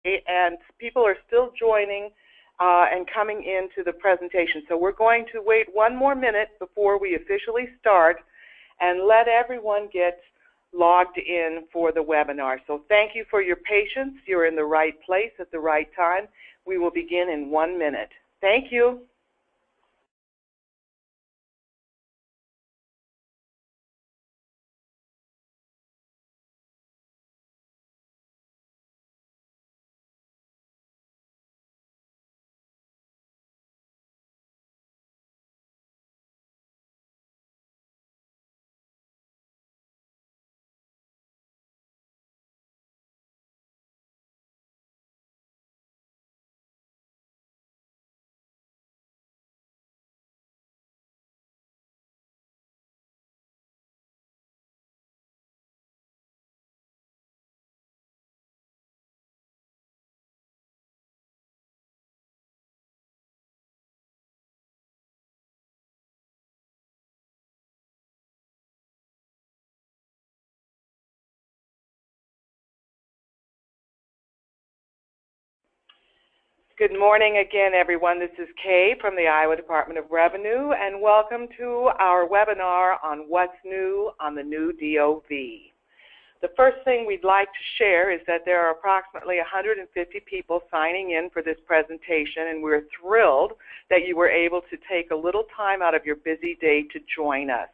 and people are still joining and coming into the presentation. So we're going to wait one more minute before we officially start and let everyone get logged in for the webinar. So thank you for your patience. You're in the right place at the right time. We will begin in 1 minute. Thank you. Good morning again, everyone. This is Kay from the Iowa Department of Revenue, and welcome to our webinar on what's new on the new DOV. The first thing we'd like to share is that there are approximately 150 people signing in for this presentation, and we're thrilled that you were able to take a little time out of your busy day to join us.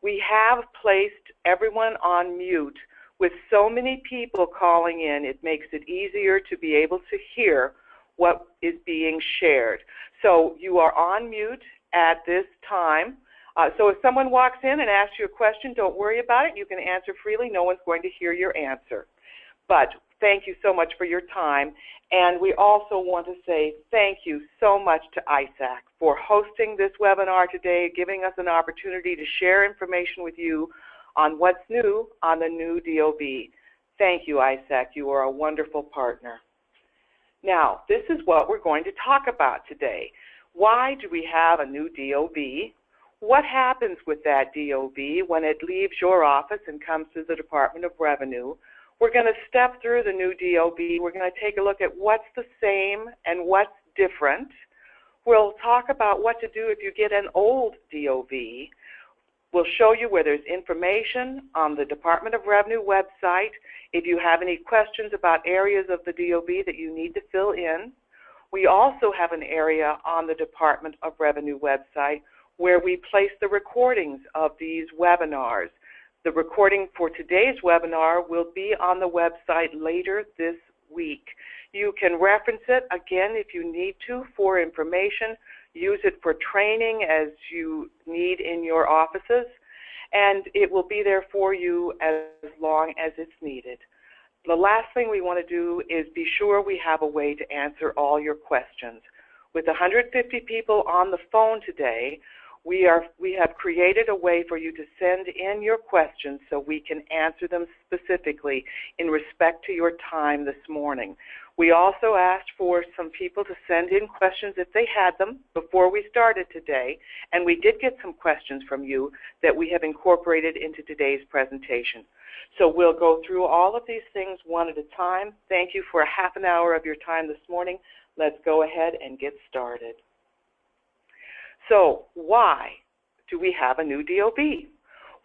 We have placed everyone on mute. With so many people calling in, it makes it easier to be able to hear what is being shared. So you are on mute at this time. So if someone walks in and asks you a question, don't worry about it. You can answer freely. No one's going to hear your answer. But thank you so much for your time. And we also want to say thank you so much to ISAC for hosting this webinar today, giving us an opportunity to share information with you on what's new on the new DOV. Thank you, ISAC. You are a wonderful partner. Now, this is what we're going to talk about today. Why do we have a new DOV? What happens with that DOV when it leaves your office and comes to the Department of Revenue? We're going to step through the new DOV. We're going to take a look at what's the same and what's different. We'll talk about what to do if you get an old DOV. We'll show you where there's information on the Department of Revenue website. If you have any questions about areas of the DOV that you need to fill in, we also have an area on the Department of Revenue website where we place the recordings of these webinars. The recording for today's webinar will be on the website later this week. You can reference it again if you need to for information. Use it for training as you need in your offices, and it will be there for you as long as it's needed. The last thing we want to do is be sure we have a way to answer all your questions. With 150 people on the phone today, we have created a way for you to send in your questions so we can answer them specifically in respect to your time this morning. We also asked for some people to send in questions if they had them before we started today, and we did get some questions from you that we have incorporated into today's presentation. So we'll go through all of these things one at a time. Thank you for a half an hour of your time this morning. Let's go ahead and get started. So why do we have a new DOV?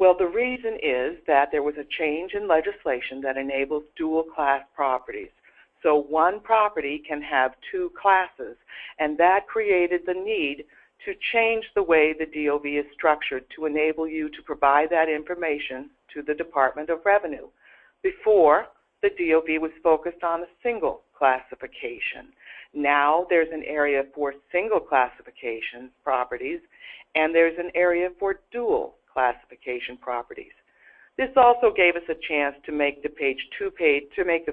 Well, the reason is that there was a change in legislation that enables dual class properties. So one property can have two classes, and that created the need to change the way the DOV is structured to enable you to provide that information to the Department of Revenue. Before, the DOV was focused on a single classification. Now there's an area for single classification properties, and there's an area for dual classification properties. This also gave us a chance to make the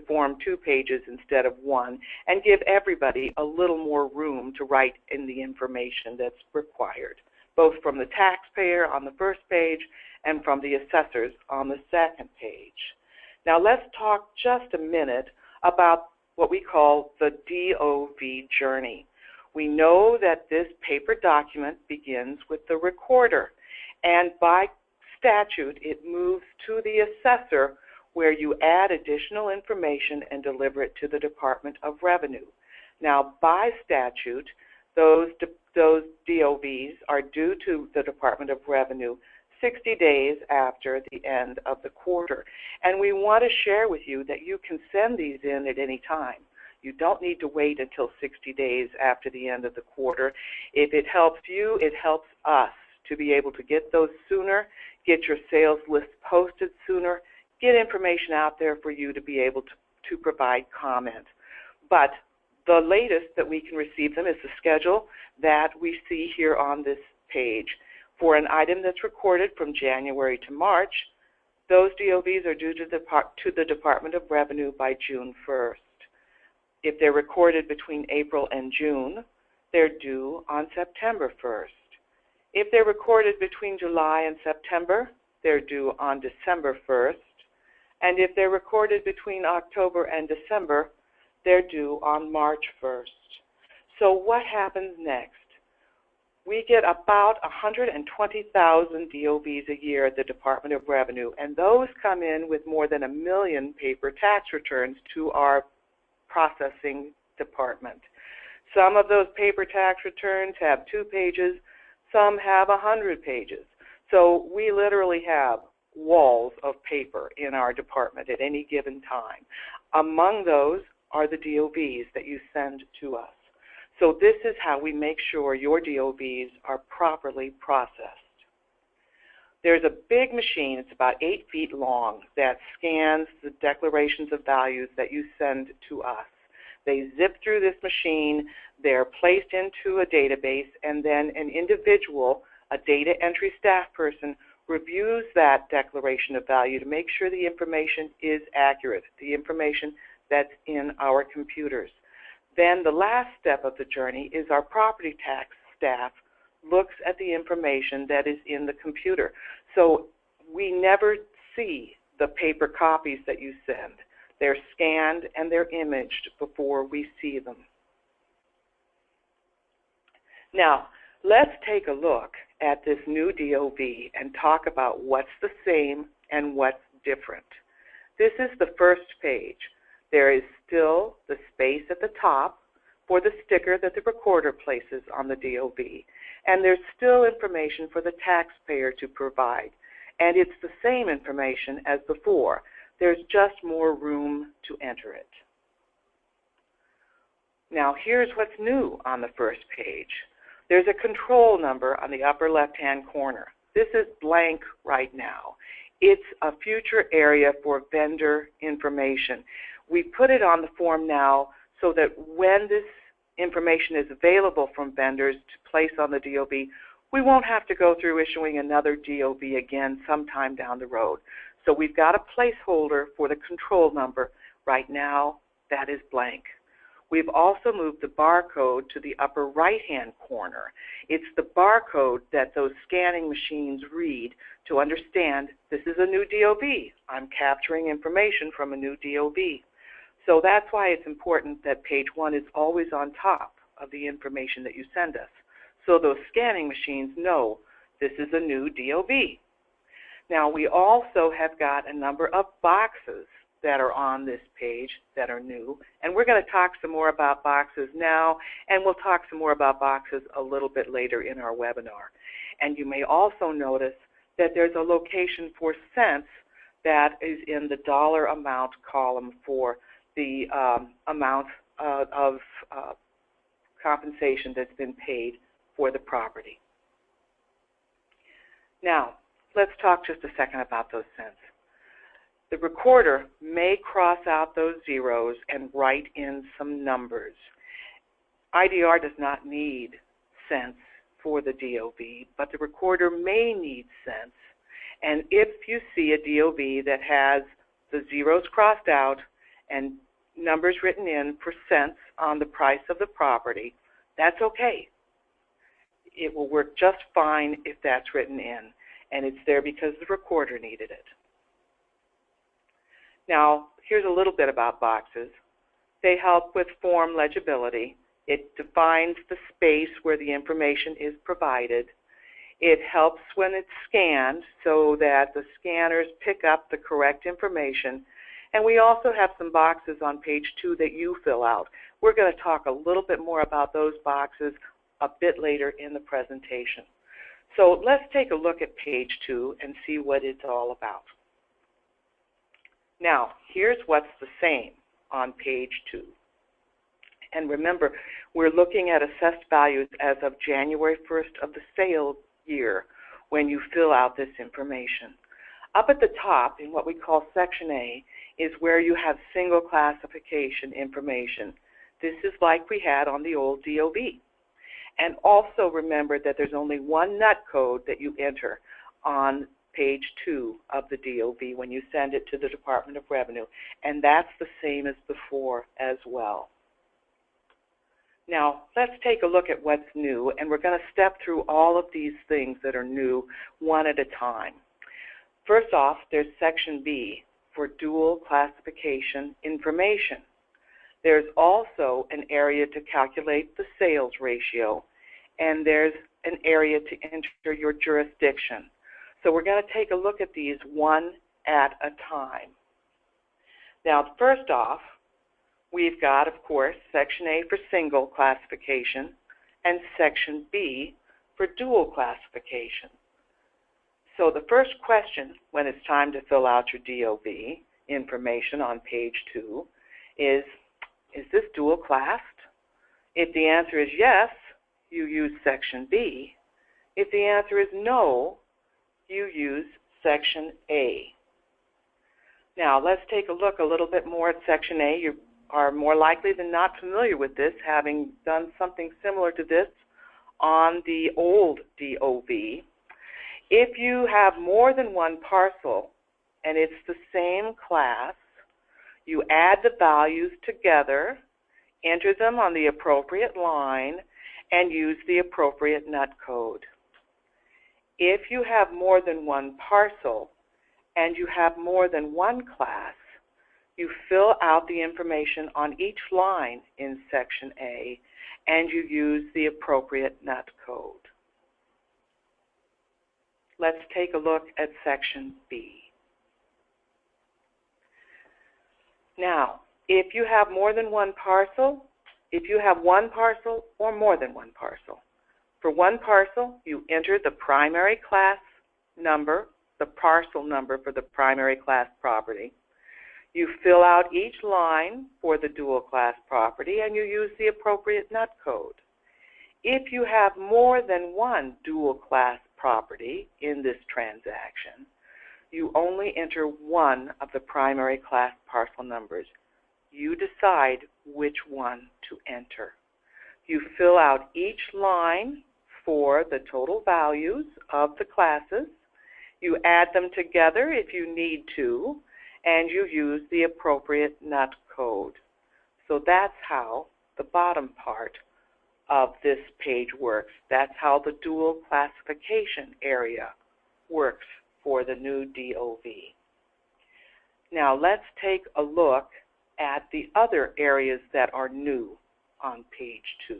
form 2 pages instead of 1, and give everybody a little more room to write in the information that's required, both from the taxpayer on the first page and from the assessors on the second page. Now let's talk just a minute about what we call the DOV journey. We know that this paper document begins with the recorder, and by statute, it moves to the assessor where you add additional information and deliver it to the Department of Revenue. Now, by statute, those DOVs are due to the Department of Revenue 60 days after the end of the quarter. And we want to share with you that you can send these in at any time. You don't need to wait until 60 days after the end of the quarter. If it helps you, it helps us to be able to get those sooner, get your sales list posted sooner, get information out there for you to be able to provide comment. But the latest that we can receive them is the schedule that we see here on this page. For an item that's recorded from January to March, those DOVs are due to the Department of Revenue by June 1st. If they're recorded between April and June, they're due on September 1st. If they're recorded between July and September, they're due on December 1st. And if they're recorded between October and December, they're due on March 1st. So what happens next? We get about 120,000 DOVs a year at the Department of Revenue, and those come in with more than 1 million paper tax returns to our processing department. Some of those paper tax returns have 2 pages, some have 100 pages. So we literally have walls of paper in our department at any given time. Among those are the DOVs that you send to us. So this is how we make sure your DOVs are properly processed. There's a big machine, it's about 8 feet long, that scans the declarations of values that you send to us. They zip through this machine, they're placed into a database, and then an individual, a data entry staff person, reviews that declaration of value to make sure the information is accurate, the information that's in our computers. Then the last step of the journey is our property tax staff looks at the information that is in the computer. So we never see the paper copies that you send. They're scanned and they're imaged before we see them. Now, let's take a look at this new DOV and talk about what's the same and what's different. This is the first page. There is still the space at the top for the sticker that the recorder places on the DOV. And there's still information for the taxpayer to provide. And it's the same information as before. There's just more room to enter it. Now here's what's new on the first page. There's a control number on the upper left-hand corner. This is blank right now. It's a future area for vendor information. We put it on the form now so that when this information is available from vendors to place on the DOV, we won't have to go through issuing another DOV again sometime down the road. So we've got a placeholder for the control number. Right now, that is blank. We've also moved the barcode to the upper right-hand corner. It's the barcode that those scanning machines read to understand this is a new DOV. I'm capturing information from a new DOV. So that's why it's important that page 1 is always on top of the information that you send us. So those scanning machines know this is a new DOV. Now we also have got a number of boxes that are on this page that are new, and we're going to talk some more about boxes now, and we'll talk some more about boxes a little bit later in our webinar. And you may also notice that there's a location for cents that is in the dollar amount column for the amount of compensation that's been paid for the property. Now, let's talk just a second about those cents. The recorder may cross out those zeros and write in some numbers. IDR does not need cents for the DOV, but the recorder may need cents. And if you see a DOV that has the zeros crossed out and numbers written in for cents on the price of the property, that's okay. It will work just fine if that's written in, and it's there because the recorder needed it. Now, here's a little bit about boxes. They help with form legibility. It defines the space where the information is provided. It helps when it's scanned so that the scanners pick up the correct information. And we also have some boxes on page 2 that you fill out. We're going to talk a little bit more about those boxes a bit later in the presentation. So let's take a look at page 2 and see what it's all about. Now, here's what's the same on page 2. And remember, we're looking at assessed values as of January 1st of the sales year when you fill out this information. Up at the top, in what we call Section A, is where you have single classification information. This is like we had on the old DOV. And also remember that there's only one nut code that you enter on page 2 of the DOV when you send it to the Department of Revenue, and that's the same as before as well. Now, let's take a look at what's new, and we're going to step through all of these things that are new one at a time. First off, there's Section B for dual classification information. There's also an area to calculate the sales ratio, and there's an area to enter your jurisdiction. So we're going to take a look at these one at a time. Now, first off, we've got, of course, Section A for single classification and Section B for dual classification. So the first question when it's time to fill out your DOV information on page 2 is this dual classed? If the answer is yes, you use Section B. If the answer is no, you use Section A. Now, let's take a look a little bit more at Section A. You are more likely than not familiar with this, having done something similar to this on the old DOV. If you have more than one parcel and it's the same class, you add the values together, enter them on the appropriate line, and use the appropriate nut code. If you have more than one parcel and you have more than one class, you fill out the information on each line in Section A and you use the appropriate nut code. Let's take a look at Section B. Now, if you have more than one parcel, if you have one parcel or more than one parcel, for one parcel, you enter the primary class number, the parcel number for the primary class property. You fill out each line for the dual class property and you use the appropriate nut code. If you have more than one dual class property in this transaction, you only enter one of the primary class parcel numbers. You decide which one to enter. You fill out each line for the total values of the classes. You add them together if you need to, and you use the appropriate nut code. So that's how the bottom part of this page works. That's how the dual classification area works for the new DOV. Now let's take a look at the other areas that are new on page 2.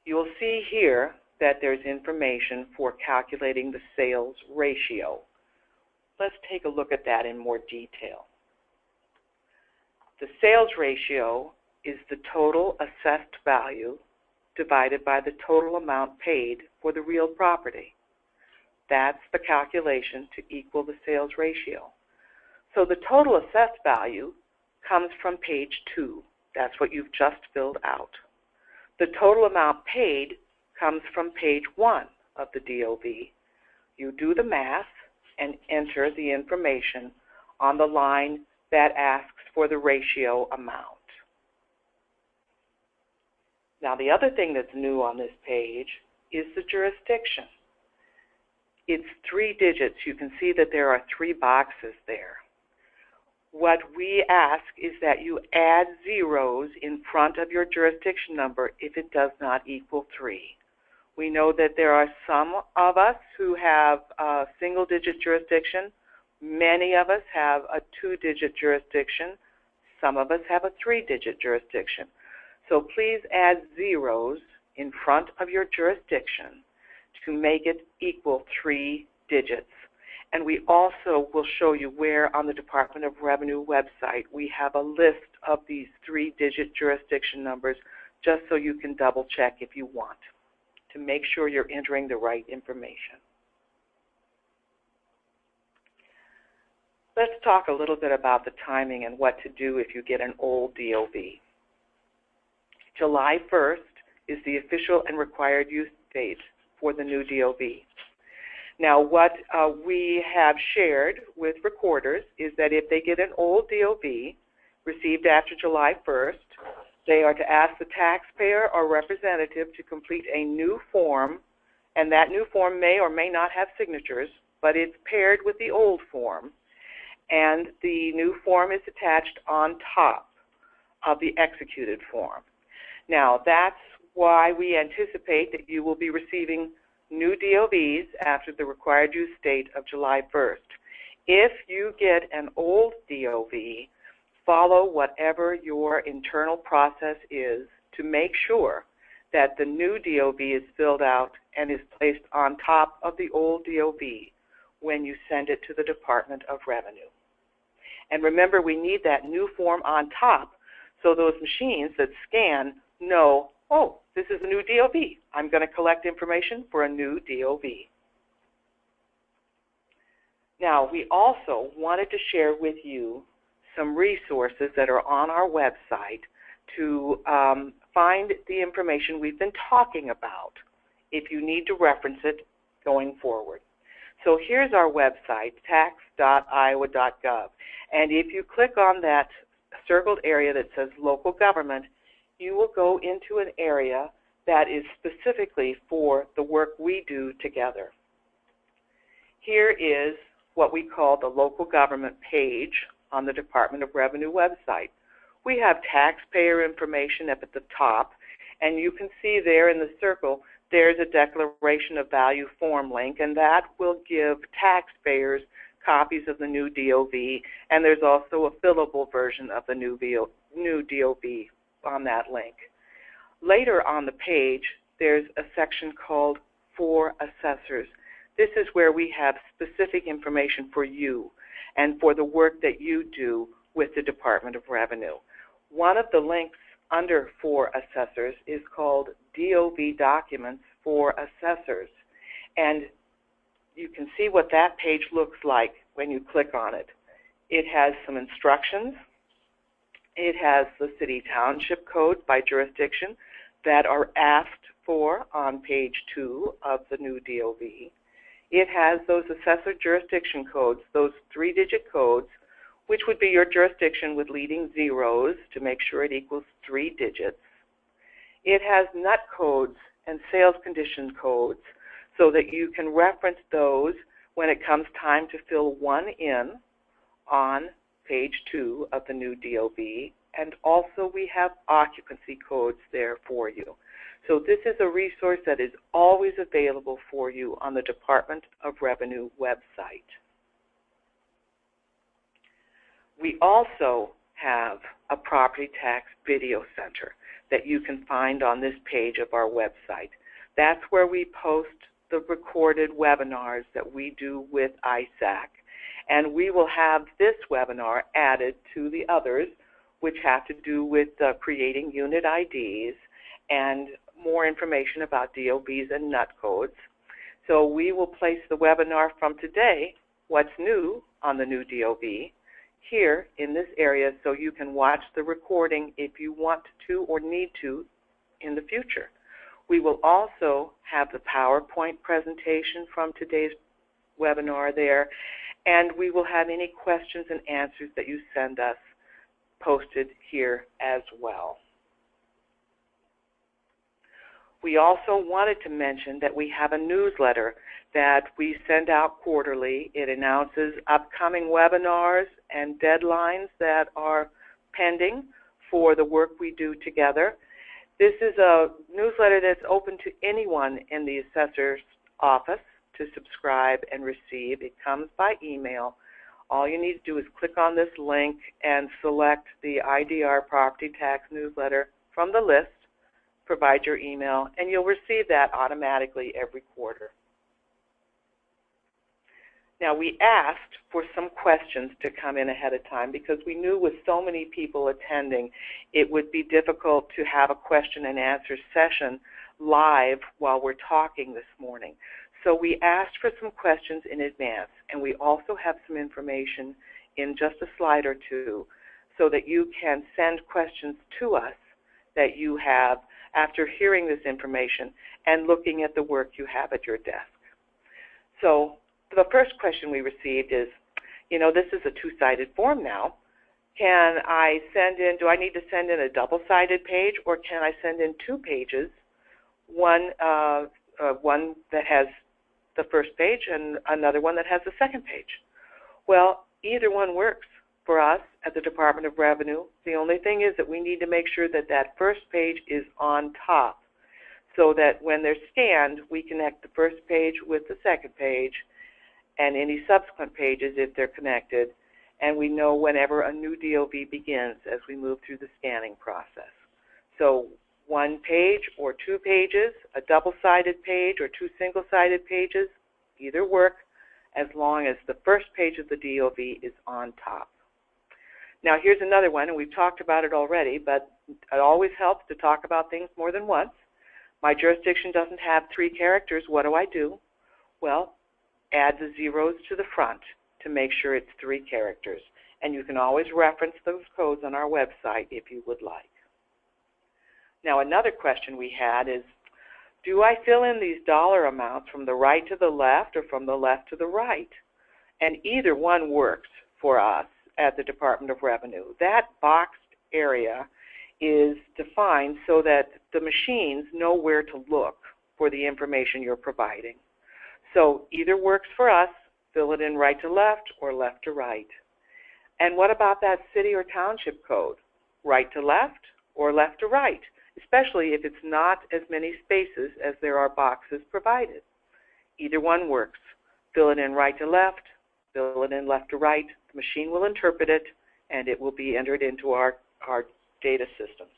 You'll see here that there's information for calculating the sales ratio. Let's take a look at that in more detail. The sales ratio is the total assessed value divided by the total amount paid for the real property. That's the calculation to equal the sales ratio. So the total assessed value comes from page 2. That's what you've just filled out. The total amount paid comes from page 1 of the DOV. You do the math and enter the information on the line that asks for the ratio amount. Now, the other thing that's new on this page is the jurisdiction. It's 3 digits. You can see that there are 3 boxes there. What we ask is that you add zeros in front of your jurisdiction number if it does not equal 3. We know that there are some of us who have a single-digit jurisdiction. Many of us have a 2-digit jurisdiction. Some of us have a 3-digit jurisdiction. So please add zeros in front of your jurisdiction to make it equal 3 digits. And we also will show you where on the Department of Revenue website we have a list of these 3-digit jurisdiction numbers, just so you can double check if you want to make sure you're entering the right information. Let's talk a little bit about the timing and what to do if you get an old DOV. July 1st is the official and required use date for the new DOV. Now, what we have shared with recorders is that if they get an old DOV received after July 1st, they are to ask the taxpayer or representative to complete a new form, and that new form may or may not have signatures, but it's paired with the old form, and the new form is attached on top of the executed form. Now, that's why we anticipate that you will be receiving new DOVs after the required use date of July 1st. If you get an old DOV, follow whatever your internal process is to make sure that the new DOV is filled out and is placed on top of the old DOV when you send it to the Department of Revenue. And remember, we need that new form on top so those machines that scan know, oh, this is a new DOV. I'm going to collect information for a new DOV. Now, we also wanted to share with you some resources that are on our website to find the information we've been talking about if you need to reference it going forward. So here's our website, tax.iowa.gov. And if you click on that circled area that says local government, you will go into an area that is specifically for the work we do together. Here is what we call the local government page on the Department of Revenue website. We have taxpayer information up at the top, and you can see there in the circle there's a Declaration of Value form link, and that will give taxpayers copies of the new DOV, and there's also a fillable version of the new DOV on that link. Later on the page, there's a section called For Assessors. This is where we have specific information for you and for the work that you do with the Department of Revenue. One of the links under For Assessors is called DOV Documents for Assessors. And you can see what that page looks like when you click on it. It has some instructions. It has the city township codes by jurisdiction that are asked for on page 2 of the new DOV. It has those assessor jurisdiction codes, those 3-digit codes, which would be your jurisdiction with leading zeros to make sure it equals 3 digits. It has nut codes and sales condition codes so that you can reference those when it comes time to fill one in on page 2 of the new DOV. And also we have occupancy codes there for you. So this is a resource that is always available for you on the Department of Revenue website. We also have a property tax video center that you can find on this page of our website. That's where we post the recorded webinars that we do with ISAC. And we will have this webinar added to the others, which have to do with creating unit IDs and more information about DOVs and nut codes. So we will place the webinar from today, What's New on the new DOV, here in this area so you can watch the recording if you want to or need to in the future. We will also have the PowerPoint presentation from today's webinar there, and we will have any questions and answers that you send us posted here as well. We also wanted to mention that we have a newsletter that we send out quarterly. It announces upcoming webinars and deadlines that are pending for the work we do together. This is a newsletter that's open to anyone in the assessor's office to subscribe and receive. It comes by email. All you need to do is click on this link and select the IDR Property Tax Newsletter from the list, provide your email, and you'll receive that automatically every quarter. Now, we asked for some questions to come in ahead of time because we knew with so many people attending, it would be difficult to have a question and answer session live while we're talking this morning. So we asked for some questions in advance, and we also have some information in just a slide or two so that you can send questions to us that you have after hearing this information and looking at the work you have at your desk. So the first question we received is, this is a two-sided form now. Can I send in, do I need to send in a double-sided page, or can I send in 2 pages, one that has the first page and another one that has the second page? Well, either one works for us at the Department of Revenue. The only thing is that we need to make sure that that first page is on top so that when they're scanned, we connect the first page with the second page and any subsequent pages if they're connected, and we know whenever a new DOV begins as we move through the scanning process. So 1 page or 2 pages, a double-sided page or 2 single-sided pages, either work as long as the first page of the DOV is on top. Now here's another one, and we've talked about it already, but it always helps to talk about things more than once. My jurisdiction doesn't have 3 characters. What do? Well, add the zeros to the front to make sure it's 3 characters. And you can always reference those codes on our website if you would like. Now another question we had is, do I fill in these dollar amounts from the right to the left or from the left to the right? And either one works for us at the Department of Revenue. That boxed area is defined so that the machines know where to look for the information you're providing. So either works for us, fill it in right to left or left to right. And what about that city or township code? Right to left or left to right, especially if it's not as many spaces as there are boxes provided. Either one works. Fill it in right to left, fill it in left to right. The machine will interpret it, and it will be entered into our data systems.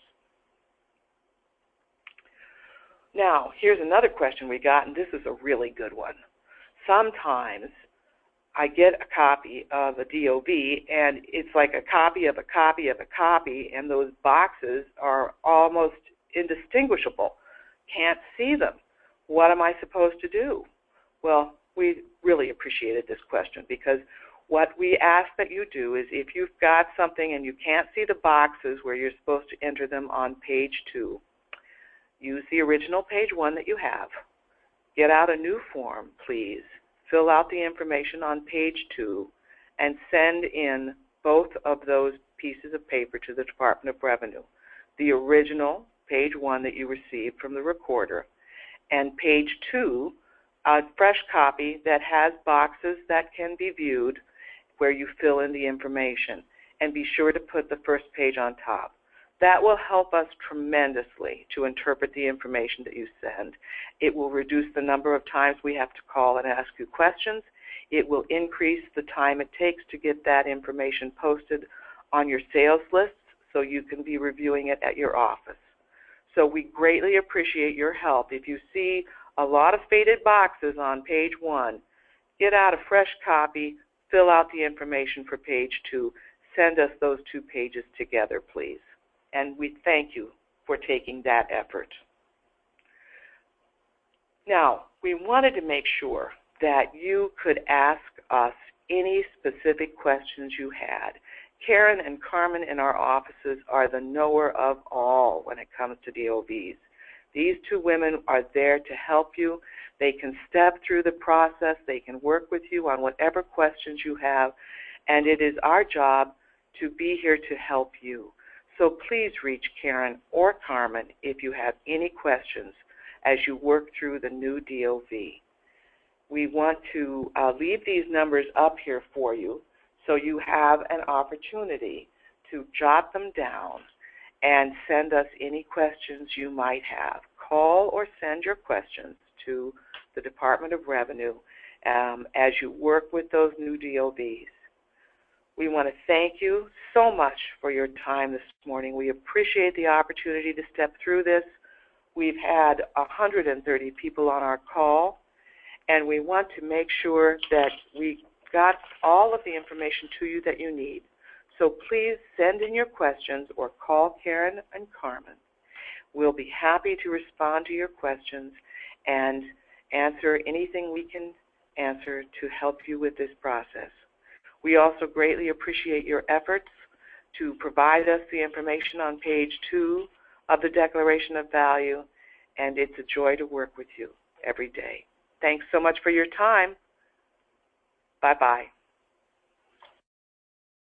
Now, here's another question we got, and this is a really good one. Sometimes I get a copy of a DOV, and it's like a copy of a copy of a copy, and those boxes are almost indistinguishable. Can't see them. What am I supposed to do? Well, we really appreciated this question because what we ask that you do is if you've got something and you can't see the boxes where you're supposed to enter them on page 2, use the original page 1 that you have. Get out a new form, please. Fill out the information on page 2 and send in both of those pieces of paper to the Department of Revenue. The original, page 1 that you received from the recorder, and page 2, a fresh copy that has boxes that can be viewed where you fill in the information. And be sure to put the first page on top. That will help us tremendously to interpret the information that you send. It will reduce the number of times we have to call and ask you questions. It will increase the time it takes to get that information posted on your sales lists so you can be reviewing it at your office. So we greatly appreciate your help. If you see a lot of faded boxes on page 1, get out a fresh copy, fill out the information for page 2, send us those 2 pages together, please. And we thank you for taking that effort. Now, we wanted to make sure that you could ask us any specific questions you had. Karen and Carmen in our offices are the knower of all when it comes to DOVs. These 2 women are there to help you. They can step through the process. They can work with you on whatever questions you have. And it is our job to be here to help you. So please reach Karen or Carmen if you have any questions as you work through the new DOV. We want to leave these numbers up here for you so you have an opportunity to jot them down and send us any questions you might have. Call or send your questions to the Department of Revenue as you work with those new DOVs. We want to thank you so much for your time this morning. We appreciate the opportunity to step through this. We've had 130 people on our call, and we want to make sure that we got all of the information to you that you need. So please send in your questions or call Karen and Carmen. We'll be happy to respond to your questions and answer anything we can answer to help you with this process. We also greatly appreciate your efforts to provide us the information on page 2 of the Declaration of Value, and it's a joy to work with you every day. Thanks so much for your time. Bye-bye.